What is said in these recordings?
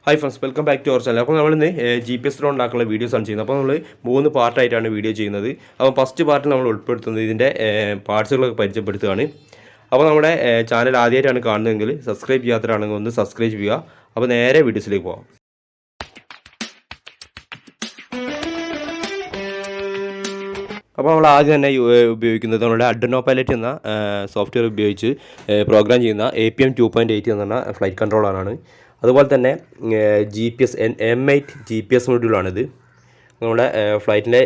Hi friends, welcome back to our channel. അപ്പോൾ നമ്മളിന്ന് GPS drone ഉണ്ടാക്കുന്ന വീഡിയോസാണ് ചെയ്യുന്നത്. അപ്പോൾ നമ്മൾ 3 പാർട്ടായിട്ടാണ് വീഡിയോ ചെയ്യുന്നത്. അപ്പോൾ ഫസ്റ്റ് പാർട്ട് നമ്മൾ ഉൾപ്പെടുത്തുന്നത് ഇതിൻ്റെ പാർട്സുകളൊക്കെ പരിചയപ്പെടുത്തുകയാണ്. അപ്പോൾ നമ്മുടെ ചാനൽ ആദ്യമായിട്ടാണ് കാണുന്നതെങ്കിൽ സബ്സ്ക്രൈബ് ചെയ്യാത്തവരാണെങ്കിൽ ഒന്ന് സബ്സ്ക്രൈബ് ചെയ്യുക. അപ്പോൾ നേരെ വീഡിയോസിലേക്ക് പോകാം. അപ്പോൾ നമ്മൾ ആദ്യം തന്നെ ഉപയോഗിക്കുന്നത് നമ്മുടെ അഡ്രിനോ പൈലറ്റ് എന്ന സോഫ്റ്റ്വെയർ ഉപയോഗിച്ച് പ്രോഗ്രാം ചെയ്യുന്ന APM 2.8 എന്ന ഫ്ലൈറ്റ് കൺട്രോളറാണ്. അതുപോലെ തന്നെ GPS M8 GPS മൊഡ്യൂളാണിത്. നമ്മുടെ ഫ്ലൈറ്റിൻ്റെ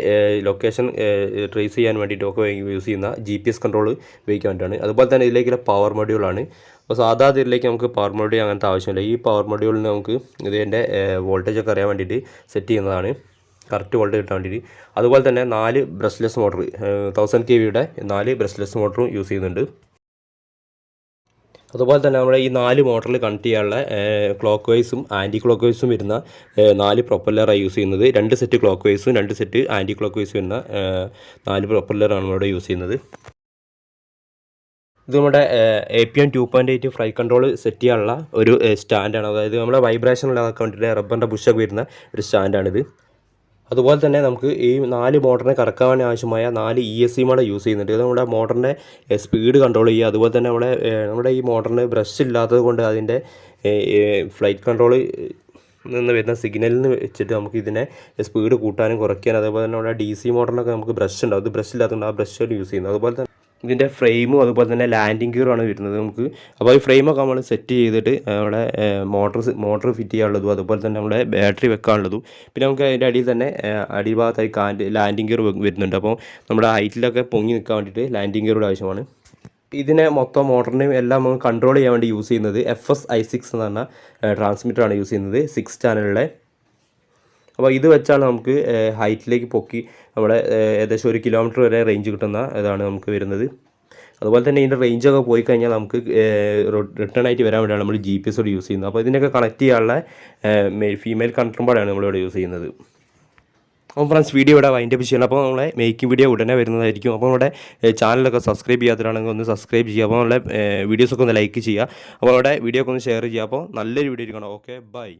ലൊക്കേഷൻ ട്രേസ് ചെയ്യാൻ വേണ്ടിയിട്ടൊക്കെ യൂസ് ചെയ്യുന്ന GPS കൺട്രോൾ ഉപയോഗിക്കാൻ വേണ്ടിയിട്ടാണ്. അതുപോലെ തന്നെ ഇതിലേക്കുള്ള പവർ മൊഡ്യൂളാണ്. അപ്പോൾ സാധാ ഇതിലേക്ക് നമുക്ക് പവർ മൊഡ്യൂൾ അങ്ങനത്തെ ആവശ്യമില്ല. ഈ പവർ മൊഡ്യൂളിന് നമുക്ക് ഇതിൻ്റെ വോൾട്ടേജ് ഒക്കെ അറിയാൻ വേണ്ടിയിട്ട് സെറ്റ് ചെയ്യുന്നതാണ്, കറക്റ്റ് വോൾട്ടേജ് കിട്ടാൻ വേണ്ടിയിട്ട്. അതുപോലെ തന്നെ 4 ബ്രഷ്ലെസ് മോട്ടർ 1000 kVയുടെ 4 ബ്രഷ്ലെസ് മോട്ടറും യൂസ് ചെയ്യുന്നുണ്ട്. അതുപോലെ തന്നെ നമ്മുടെ ഈ 4 മോട്ടറിൽ കണക്ട് ചെയ്യാനുള്ള ക്ലോക്ക് വൈസും ആൻറ്റി ക്ലോക്ക് വൈസും വരുന്ന 4 പ്രൊപ്പല്ലറാണ് യൂസ് ചെയ്യുന്നത്. 2 സെറ്റ് ക്ലോക്ക് വൈസും 2 സെറ്റ് ആൻറ്റി ക്ലോക്ക് വൈസും വരുന്ന 4 പ്രൊപ്പല്ലറാണ് നമ്മളിവിടെ യൂസ് ചെയ്യുന്നത്. ഇത് നമ്മുടെ APM 2.8 ഫ്ലൈറ്റ് കൺട്രോൾ സെറ്റ് ചെയ്യാനുള്ള ഒരു സ്റ്റാൻഡാണ്. അതായത് നമ്മുടെ വൈബ്രേഷൻ ഇല്ലാതാക്കാൻ വേണ്ടിയിട്ട് റബ്ബറിൻ്റെ ബുഷൊക്കെ വരുന്ന ഒരു സ്റ്റാൻഡാണിത്. അതുപോലെ തന്നെ നമുക്ക് ഈ 4 മോട്ടറിനെ കറക്കാൻ ആവശ്യമായ 4 ESC മോഡ് യൂസ് ചെയ്യുന്നുണ്ട്. ഇത് നമ്മുടെ മോട്ടറിൻ്റെ സ്പീഡ് കൺട്രോൾ ചെയ്യുക. അതുപോലെ തന്നെ നമ്മുടെ ഈ മോട്ടറിന് ബ്രഷ് ഇല്ലാത്തത് കൊണ്ട് അതിൻ്റെ ഫ്ലൈറ്റ് കൺട്രോൾ നിന്ന് വരുന്ന സിഗ്നലിൽ നിന്ന് വെച്ചിട്ട് നമുക്ക് ഇതിനെ സ്പീഡ് കൂട്ടാനും കുറയ്ക്കാനും, അതേപോലെ തന്നെ നമ്മുടെ DC മോട്ടറിനൊക്കെ നമുക്ക് ബ്രഷ് ഉണ്ടാവും. അത് ബ്രഷ് ഇല്ലാത്തതുകൊണ്ട് ആ ബ്രഷ് യൂസ് ചെയ്യുന്നത്. അതുപോലെ തന്നെ ഇതിൻ്റെ ഫ്രെയിമും അതുപോലെ തന്നെ ലാൻഡിങ് ഗിയറുമാണ് വരുന്നത് നമുക്ക്. അപ്പോൾ ഈ ഫ്രെയിമൊക്കെ നമ്മൾ സെറ്റ് ചെയ്തിട്ട് നമ്മുടെ മോട്ടർ ഫിറ്റ് ചെയ്യാനുള്ളതും അതുപോലെ തന്നെ നമ്മുടെ ബാറ്ററി വെക്കാനുള്ളതും, പിന്നെ നമുക്ക് അതിൻ്റെ അടിയിൽ തന്നെ അടിഭാഗത്തായി ലാൻഡിങ് ഗിയർ വരുന്നുണ്ട്. അപ്പോൾ നമ്മുടെ ഹൈറ്റിലൊക്കെ പൊങ്ങി നിൽക്കാൻ വേണ്ടിയിട്ട് ലാൻഡിങ് ഗിയറുടെ ആവശ്യമാണ്. ഇതിനെ മൊത്തം മോട്ടറിനെയും എല്ലാം നമുക്ക് കൺട്രോൾ ചെയ്യാൻ വേണ്ടി യൂസ് ചെയ്യുന്നത് FSI6 എന്ന് പറഞ്ഞ ട്രാൻസ്മിറ്ററാണ് യൂസ് ചെയ്യുന്നത്, 6 ചാനലുകളുടെ. അപ്പോൾ ഇത് വെച്ചാണ് നമുക്ക് ഹൈറ്റിലേക്ക് പൊക്കി നമ്മുടെ ഏകദേശം 1 കിലോമീറ്റർ വരെ റേഞ്ച് കിട്ടുന്ന ഇതാണ് നമുക്ക് വരുന്നത്. അതുപോലെ തന്നെ ഇതിൻ്റെ റേഞ്ചൊക്കെ പോയി കഴിഞ്ഞാൽ നമുക്ക് റിട്ടേൺ ആയിട്ട് വരാൻ വേണ്ടിയാണ് നമ്മൾ GPS യൂസ് ചെയ്യുന്നത്. അപ്പോൾ ഇതിനൊക്കെ കണക്ട് ചെയ്യാനുള്ള ഫീമെയിൽ കൺട്രോളറാണ് നമ്മളിവിടെ യൂസ് ചെയ്യുന്നത്. അപ്പോൾ ഫ്രണ്ട്സ്, വീഡിയോ ഇവിടെ വൈൻഡ് അപ്പ് ചെയ്യണം. അപ്പോൾ നമ്മളെ മേക്കിംഗ് വീഡിയോ ഉടനെ വരുന്നതായിരിക്കും. അപ്പോൾ നമ്മുടെ ചാനലൊക്കെ സബ്സ്ക്രൈബ് ചെയ്യാത്തവരാണെങ്കിൽ ഒന്ന് സബ്സ്ക്രൈബ് ചെയ്യുക. അപ്പോൾ നമ്മളെ വീഡിയോസൊക്കെ ഒന്ന് ലൈക്ക് ചെയ്യുക. അപ്പോൾ അവിടെ വീഡിയോ ഒക്കെ ഒന്ന് ഷെയർ ചെയ്യുക. അപ്പോൾ നല്ലൊരു വീഡിയോ ഇരിക്കണം. Okay, by.